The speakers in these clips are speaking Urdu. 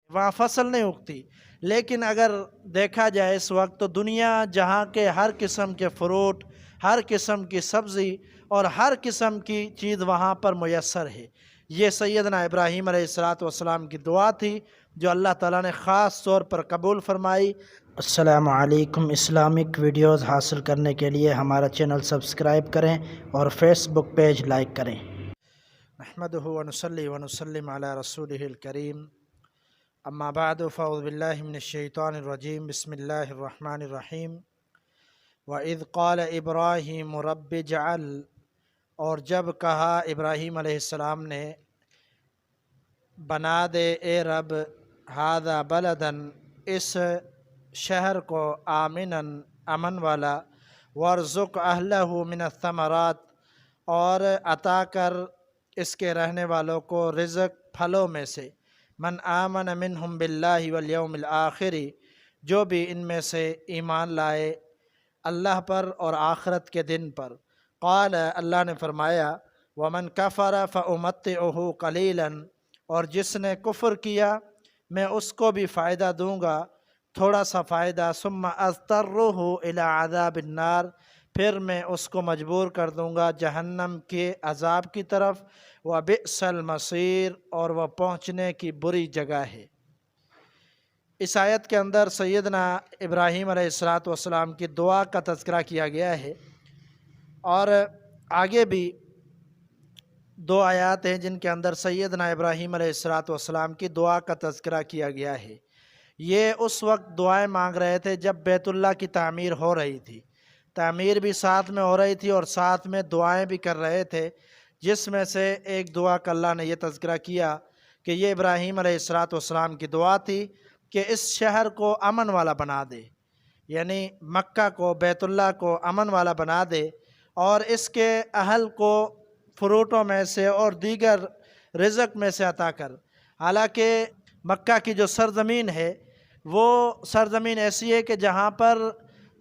وہاں فصل نہیں اگتی، لیکن اگر دیکھا جائے اس وقت تو دنیا جہاں کے ہر قسم کے فروٹ، ہر قسم کی سبزی اور ہر قسم کی چیز وہاں پر میسر ہے۔ یہ سیدنا ابراہیم علیہ السلام کی دعا تھی جو اللہ تعالیٰ نے خاص طور پر قبول فرمائی۔ السلام علیکم۔ اسلامک ویڈیوز حاصل کرنے کے لیے ہمارا چینل سبسکرائب کریں اور فیس بک پیج لائک کریں۔ نحمدہ ونصلی ونسلم علی رسولہ الکریم، اما بعد فاعوذ باللہ من الشیطان الرجیم، بسم اللہ الرحمن الرحیم۔ وَإِذْ قَالَ إِبْرَاهِيمُ رَبِّ اجْعَلْ، اور جب کہا ابراہیم علیہ السلام نے بنا دے اے رب ھذا بلدن، اس شہر کو آمناً امن والا، وارزق اہلہ من الثمرات، اور عطا کر اس کے رہنے والوں کو رزق پھلوں میں سے، من آمن منہم باللہ والیوم الآخر، جو بھی ان میں سے ایمان لائے اللہ پر اور آخرت کے دن پر۔ قال، اللہ نے فرمایا، ومن کفر فأمتعہ قلیلا، اور جس نے کفر کیا میں اس کو بھی فائدہ دوں گا، تھوڑا سا فائدہ، ثم اضطرہ الی عذاب النار، پھر میں اس کو مجبور کر دوں گا جہنم کے عذاب کی طرف، وبئس المصیر، اور وہ پہنچنے کی بری جگہ ہے۔ اس آیت کے اندر سیدنا ابراہیم علیہ السلام کی دعا کا تذکرہ کیا گیا ہے، اور آگے بھی دو آیات ہیں جن کے اندر سیدنا ابراہیم علیہ السلام کی دعا کا تذکرہ کیا گیا ہے۔ یہ اس وقت دعائیں مانگ رہے تھے جب بیت اللہ کی تعمیر ہو رہی تھی، تعمیر بھی ساتھ میں ہو رہی تھی اور ساتھ میں دعائیں بھی کر رہے تھے، جس میں سے ایک دعا کا اللہ نے یہ تذکرہ کیا کہ یہ ابراہیم علیہ السلام کی دعا تھی کہ اس شہر کو امن والا بنا دے، یعنی مکہ کو، بیت اللہ کو امن والا بنا دے، اور اس کے اہل کو فروٹوں میں سے اور دیگر رزق میں سے عطا کر۔ حالانکہ مکہ کی جو سرزمین ہے وہ سرزمین ایسی ہے کہ جہاں پر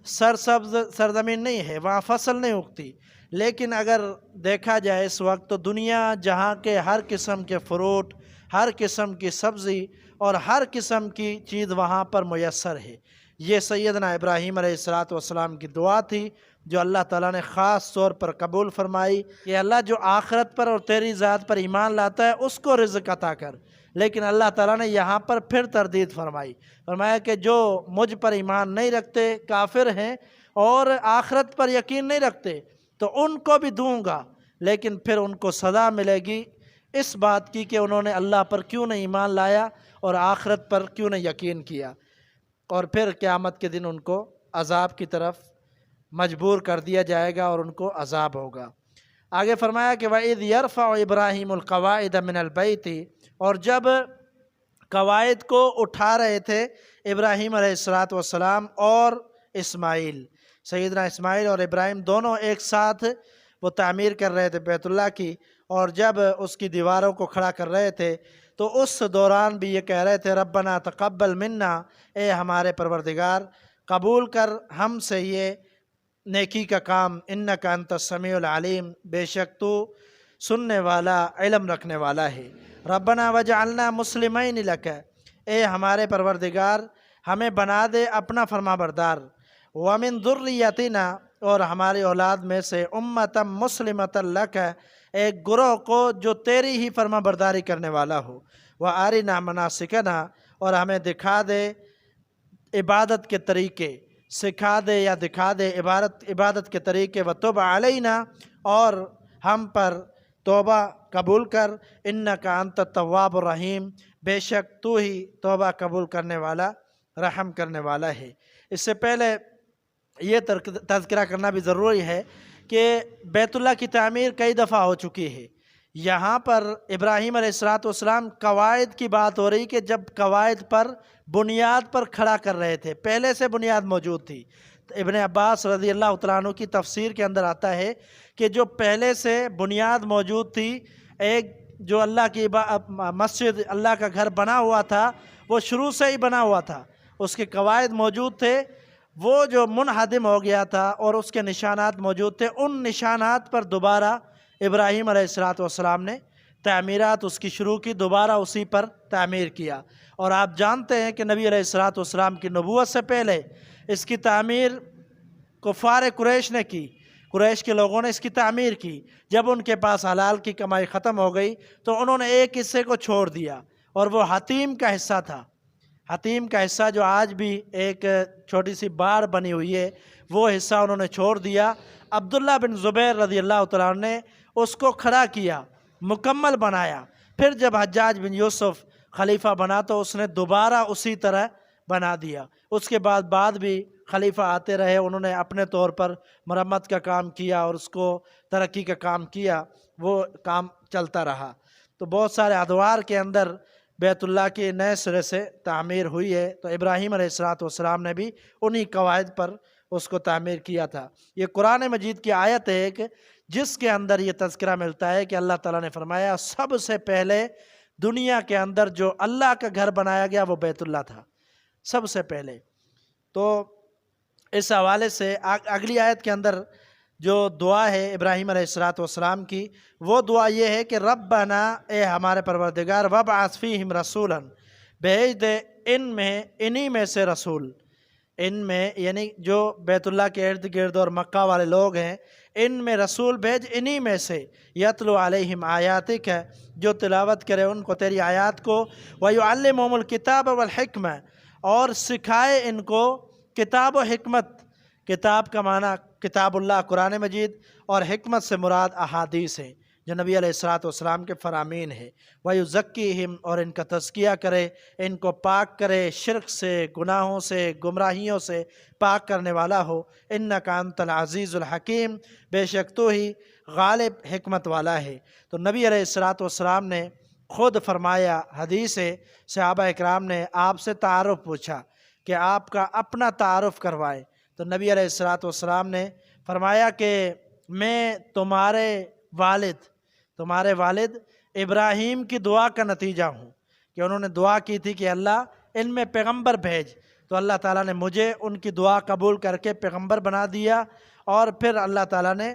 سرسبز سرزمین نہیں ہے، وہاں فصل نہیں اگتی، لیکن اگر دیکھا جائے اس وقت تو دنیا جہاں کے ہر قسم کے فروٹ، ہر قسم کی سبزی اور ہر قسم کی چیز وہاں پر میسر ہے۔ یہ سیدنا ابراہیم علیہ السلام کی دعا تھی جو اللہ تعالیٰ نے خاص طور پر قبول فرمائی کہ اللہ جو آخرت پر اور تیری ذات پر ایمان لاتا ہے اس کو رزق عطا کر۔ لیکن اللہ تعالیٰ نے یہاں پر پھر تردید فرمایا کہ جو مجھ پر ایمان نہیں رکھتے، کافر ہیں اور آخرت پر یقین نہیں رکھتے، تو ان کو بھی دوں گا، لیکن پھر ان کو سزا ملے گی اس بات کی کہ انہوں نے اللہ پر کیوں نہیں ایمان لایا اور آخرت پر کیوں نہیں یقین کیا، اور پھر قیامت کے دن ان کو عذاب کی طرف مجبور کر دیا جائے گا اور ان کو عذاب ہوگا۔ آگے فرمایا کہ وَإِذْ يَرْفَعُ إِبْرَاهِيمُ الْقَوَاعِدَ مِنَ الْبَيْتِ، اور جب قواعد کو اٹھا رہے تھے ابراہیم علیہ السلام اور اسماعیل، سیدنا اسماعیل اور ابراہیم دونوں ایک ساتھ وہ تعمیر کر رہے تھے بیت اللہ کی، اور جب اس کی دیواروں کو کھڑا کر رہے تھے تو اس دوران بھی یہ کہہ رہے تھے ربنا تقبل منا، اے ہمارے پروردگار قبول کر ہم سے یہ نیکی کا کام، انک انت السمیع العلیم، بے شک تو سننے والا، علم رکھنے والا ہے۔ ربنا وجعلنا مسلمین لک، اے ہمارے پروردگار ہمیں بنا دے اپنا فرما بردار، ومن ذریتنا، اور ہماری اولاد میں سے امتا مسلمتا لک، ایک گروہ کو جو تیری ہی فرما برداری کرنے والا ہو، وارنا مناسکنا، اور ہمیں دکھا دے عبادت کے طریقے، سکھا دے یا دکھا دے عبادت کے طریقے، وتب علینا، اور ہم پر توبہ قبول کر، انکا انت التواب الرحیم، بے شک تو ہی توبہ قبول کرنے والا، رحم کرنے والا ہے۔ اس سے پہلے یہ تذکرہ کرنا بھی ضروری ہے کہ بیت اللہ کی تعمیر کئی دفعہ ہو چکی ہے۔ یہاں پر ابراہیم علیہ السلام قواعد کی بات ہو رہی کہ جب قواعد پر بنیاد پر کھڑا کر رہے تھے، پہلے سے بنیاد موجود تھی۔ ابن عباس رضی اللہ تعالیٰ عنہ کی تفسیر کے اندر آتا ہے کہ جو پہلے سے بنیاد موجود تھی، ایک جو اللہ کی مسجد، اللہ کا گھر بنا ہوا تھا، وہ شروع سے ہی بنا ہوا تھا، اس کے قواعد موجود تھے، وہ جو منہدم ہو گیا تھا اور اس کے نشانات موجود تھے، ان نشانات پر دوبارہ ابراہیم علیہ السلام نے تعمیرات اس کی شروع کی، دوبارہ اسی پر تعمیر کیا۔ اور آپ جانتے ہیں کہ نبی علیہ الصلوۃ والسلام کی نبوت سے پہلے اس کی تعمیر کفار قریش نے کی، قریش کے لوگوں نے اس کی تعمیر کی۔ جب ان کے پاس حلال کی کمائی ختم ہو گئی تو انہوں نے ایک حصے کو چھوڑ دیا، اور وہ حتیم کا حصہ تھا۔ حتیم کا حصہ جو آج بھی ایک چھوٹی سی بار بنی ہوئی ہے، وہ حصہ انہوں نے چھوڑ دیا۔ عبداللہ بن زبیر رضی اللہ تعالیٰ عنہ نے اس کو کھڑا کیا، مکمل بنایا۔ پھر جب حجاج بن یوسف خلیفہ بنا تو اس نے دوبارہ اسی طرح بنا دیا۔ اس کے بعد بھی خلیفہ آتے رہے، انہوں نے اپنے طور پر مرمت کا کام کیا اور اس کو ترقی کا کام کیا، وہ کام چلتا رہا۔ تو بہت سارے ادوار کے اندر بیت اللہ کی نئے سرے سے تعمیر ہوئی ہے۔ تو ابراہیم علیہ السلام نے بھی انہی قواعد پر اس کو تعمیر کیا تھا۔ یہ قرآن مجید کی آیت ہے کہ جس کے اندر یہ تذکرہ ملتا ہے کہ اللہ تعالیٰ نے فرمایا سب سے پہلے دنیا کے اندر جو اللہ کا گھر بنایا گیا وہ بیت اللہ تھا، سب سے پہلے۔ تو اس حوالے سے اگلی آیت کے اندر جو دعا ہے ابراہیم علیہ السلام کی، وہ دعا یہ ہے کہ ربنا، اے ہمارے پروردگار، وابعث فیہم رسولا، بھیج دے انہی میں سے رسول، ان میں یعنی جو بیت اللہ کے ارد گرد اور مکہ والے لوگ ہیں، ان میں رسول بھیج انہی میں سے، یتلو علیہم آیاتک، جو تلاوت کرے ان کو تیری آیات کو، ویعلمہم الکتاب والحکمہ، اور سکھائے ان کو کتاب و حکمت۔ کتاب کا معنی کتاب اللہ قرآن مجید، اور حکمت سے مراد احادیث ہیں جو نبی علیہ السلام کے فرامین ہے۔ وَيُزَكِّيهِمْ، اور ان کا تزکیہ کرے، ان کو پاک کرے، شرک سے، گناہوں سے، گمراہیوں سے پاک کرنے والا ہو۔ اِنَّكَ أَنْتَ الْعَزِيزُ الْحَكِيمُ، بے شک تو ہی غالب حکمت والا ہے۔ تو نبی علیہ السلام نے خود فرمایا، حدیث ہے، صحابہ اکرام نے آپ سے تعارف پوچھا کہ آپ کا اپنا تعارف کروائے، تو نبی علیہ السلام نے فرمایا کہ میں تمہارے والد ابراہیم کی دعا کا نتیجہ ہوں، کہ انہوں نے دعا کی تھی کہ اللہ ان میں پیغمبر بھیج، تو اللہ تعالیٰ نے مجھے ان کی دعا قبول کر کے پیغمبر بنا دیا، اور پھر اللہ تعالیٰ نے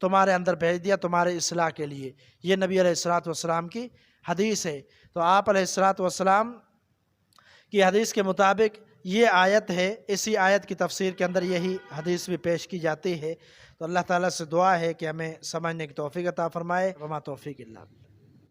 تمہارے اندر بھیج دیا تمہارے اصلاح کے لیے۔ یہ نبی علیہ السلام کی حدیث ہے۔ تو آپ علیہ السلام کی حدیث کے مطابق یہ آیت ہے، اسی آیت کی تفسیر کے اندر یہی حدیث بھی پیش کی جاتی ہے۔ تو اللہ تعالیٰ سے دعا ہے کہ ہمیں سمجھنے کی توفیق عطا فرمائے۔ وما توفیق الا باللہ۔